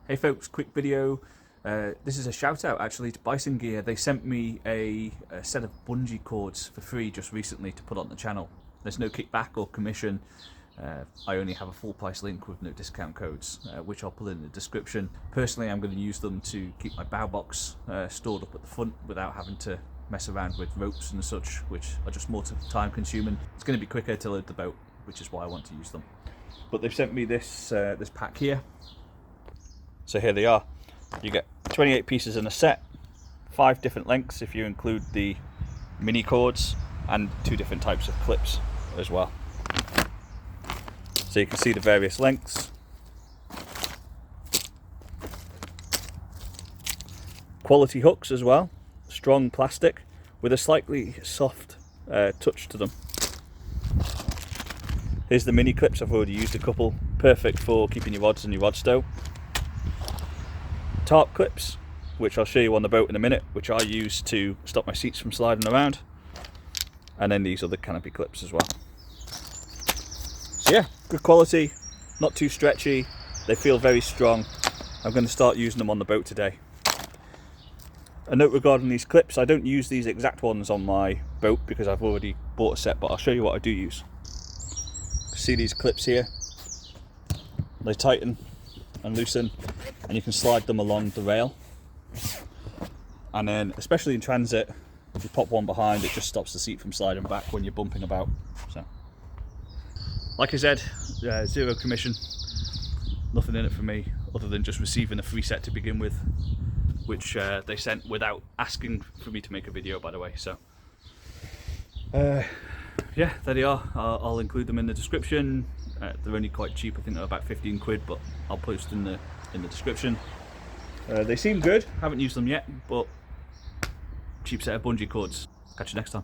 Hey folks, quick video. This is a shout out actually to Bison Gear. They sent me a set of bungee cords for free just recently to put on the channel. There's no kickback or commission. I only have a full price link with no discount codes, which I'll put in the description. Personally, I'm going to use them to keep my bow box stored up at the front without having to mess around with ropes and such, which are just more time consuming. It's going to be quicker to load the boat, which is why I want to use them. But they've sent me this this pack here. So here they are. You get 28 pieces in a set, 5 different lengths if you include the mini cords, and 2 different types of clips as well. So you can see the various lengths. Quality hooks as well, strong plastic with a slightly soft touch to them. Here's the mini clips. I've already used a couple, perfect for keeping your rods in your rod stow. Tarp clips, which I'll show you on the boat in a minute, which I use to stop my seats from sliding around, and then these are the canopy clips as well. So yeah, good quality, not too stretchy, they feel very strong. I'm going to start using them on the boat today. A note regarding these clips, I don't use these exact ones on my boat because I've already bought a set, but I'll show you what I do use. See these clips here? They tighten and loosen, and you can slide them along the rail, and then especially in transit, if you pop one behind, it just stops the seat from sliding back when you're bumping about. So like I said, zero commission, nothing in it for me other than just receiving a free set to begin with, which they sent without asking for me to make a video, by the way. So yeah, there they are. I'll include them in the description. They're only quite cheap, I think they're about 15 quid, but I'll post in the description. They seem good, haven't used them yet, but cheap set of bungee cords. Catch you next time.